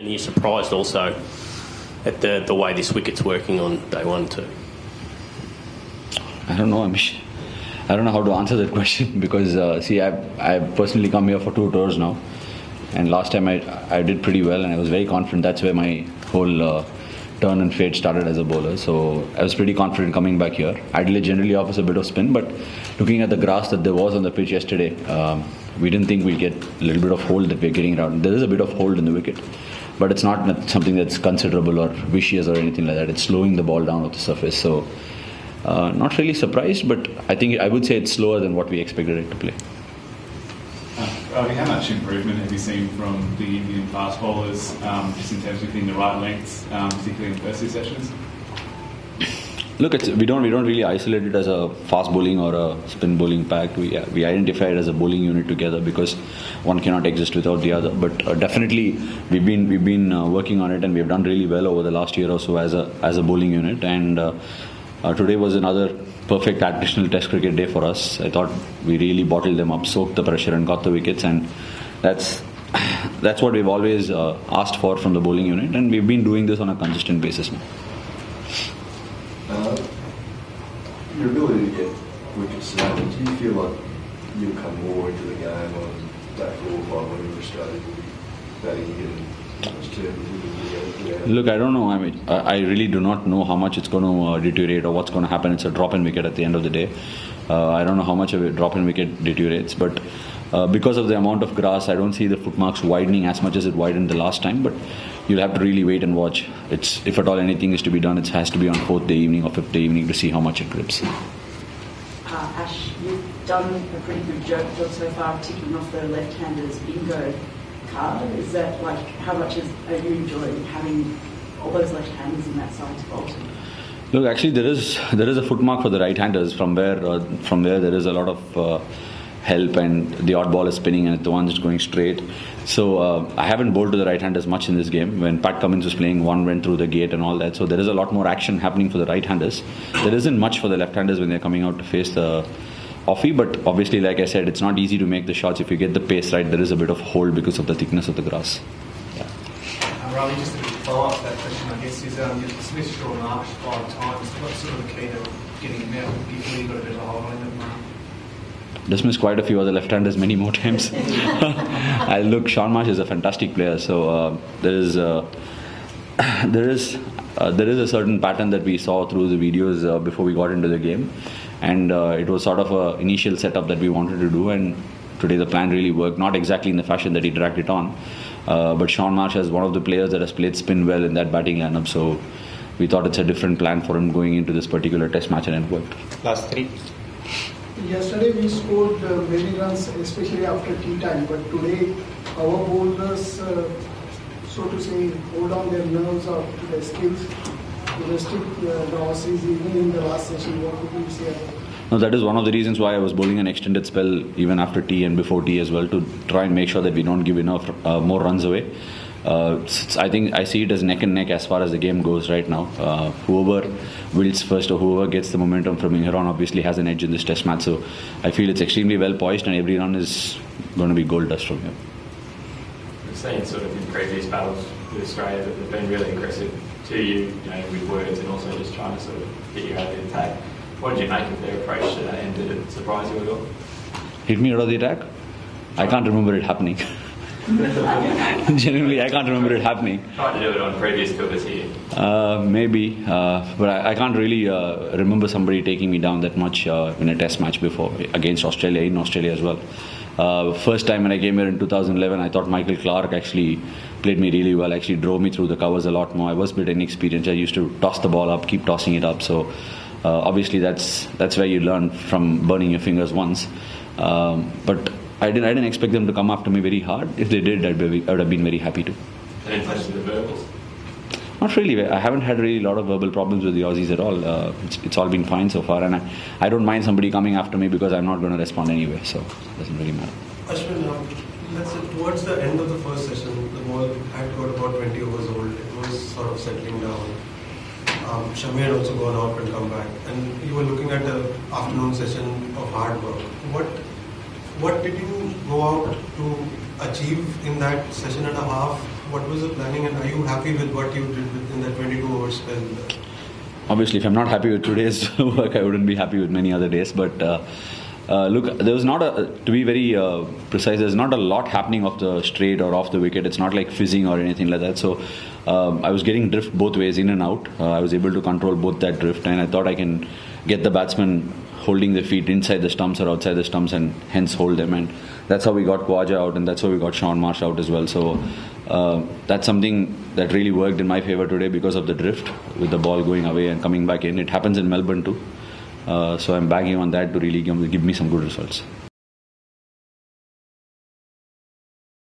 And you're surprised also at the way this wicket's working on day one too? I don't know, Amish. I don't know how to answer that question because, I've personally come here for 2 tours now. And last time I did pretty well and I was very confident. That's where my whole turn and fate started as a bowler. So I was pretty confident coming back here. Adelaide generally offers a bit of spin, but looking at the grass that there was on the pitch yesterday, we didn't think we'd get a little bit of hold that we're getting around. There is a bit of hold in the wicket, but it's not something that's considerable or vicious or anything like that. It's slowing the ball down off the surface. So not really surprised, but I would say it's slower than what we expected it to play. Ravi, how much improvement have you seen from the Indian fast bowlers, just in terms of hitting the right lengths, particularly in the first 2 sessions? Look, we don't really isolate it as a fast bowling or a spin bowling pack. We identify it as a bowling unit together because one cannot exist without the other. But definitely, we've been working on it and we've done really well over the last year or so as a bowling unit. And today was another perfect traditional Test cricket day for us. I thought we really bottled them up, soaked the pressure, and got the wickets. And that's what we've always asked for from the bowling unit, and we've been doing this on a consistent basis now. Your ability to get wickets tonight, do you feel like you'll come more into the game on that 4 or 5 whatever Australia will be batting again? Look, I don't know. I really do not know how much it's going to deteriorate or what's going to happen. It's a drop-in wicket at the end of the day. I don't know how much of a drop-in wicket deteriorates, but because of the amount of grass, I don't see the footmarks widening as much as it widened the last time. But you'll have to really wait and watch. If at all anything is to be done, it has to be on 4th day evening or 5th day evening to see how much it grips. Ash, you've done a pretty good job so far of ticking off the left-handers bingo card. Is that how much are you enjoying having all those left-handers in that side to bowl to? Look, actually, there is a footmark for the right-handers from where there is a lot of help and the odd ball is spinning and the one is going straight. So I haven't bowled to the right-handers much in this game. When Pat Cummins was playing, one went through the gate and all that. So there is a lot more action happening for the right-handers. There isn't much for the left-handers when they're coming out to face the offie, but obviously, like I said, it's not easy to make the shots. If you get the pace right, there is a bit of hold because of the thickness of the grass. Yeah. Ravi, just to follow up that question, I guess, is you've dismissed Shaun Marsh 5 times. What's sort of the key to getting him out? Do you feel you've got a bit of a hold on him at the moment? Dismissed quite a few other left-handers many more times. Look, Shaun Marsh is a fantastic player, so there is a certain pattern that we saw through the videos before we got into the game. And it was sort of an initial setup that we wanted to do, and today the plan really worked, not exactly in the fashion that he dragged it on, but Shaun Marsh is one of the players that has played spin well in that batting lineup, so we thought it's a different plan for him going into this particular test match, and it worked. Last 3. Yesterday we scored many runs, especially after tea time, but today our bowlers, so to say, hold on their nerves or their skills to restrict the Aussies even in the last session. What would you say? No, that is one of the reasons why I was bowling an extended spell even after tea and before tea as well, to try and make sure that we don't give enough more runs away. I think I see it as neck and neck as far as the game goes right now. Whoever wilts first or whoever gets the momentum from here on obviously has an edge in this test match. So I feel it's extremely well poised and every run is going to be gold dust from here. We've seen sort of in previous battles with Australia that they've been really aggressive to you, with words and also just trying to sort of get you out of the attack. What did you make of their approach to that, and did it surprise you at all? Hit me out of the attack? I can't remember it happening. Genuinely, I can't remember it happening. Tried to do it on previous tours here. Maybe, but I can't really remember somebody taking me down that much in a test match before against Australia, in Australia as well. First time when I came here in 2011, I thought Michael Clarke actually played me really well, actually drove me through the covers a lot more. I was a bit inexperienced. I used to toss the ball up, keep tossing it up. So obviously that's where you learn from burning your fingers once. But I didn't expect them to come after me very hard. If they did, I would have been very happy to. And in terms of the verbals? Not really. I haven't had really a lot of verbal problems with the Aussies at all. It's all been fine so far, and I don't mind somebody coming after me because I'm not going to respond anyway, so it doesn't really matter. Ashwin, let's say towards the end of the first session, the ball had got about 20 overs old. It was sort of settling down. Shami had also gone off and come back, and you were looking at the afternoon session of hard work. What did you go out to achieve in that session and a half what was the planning, and are you happy with what you did within that 22-hour spell? Obviously, if I'm not happy with today's work, I wouldn't be happy with many other days. But look, there was not to be very precise, there's not a lot happening off the straight or off the wicket. It's not like fizzing or anything like that. So I was getting drift both ways, in and out. I was able to control both that drift, and I thought I can get the batsman holding the feet inside the stumps or outside the stumps and hence hold them. And that's how we got Khawaja out, and that's how we got Shaun Marsh out as well. So that's something that really worked in my favour today because of the drift with the ball going away and coming back in. It happens in Melbourne too. So I'm banking on that to really give me some good results.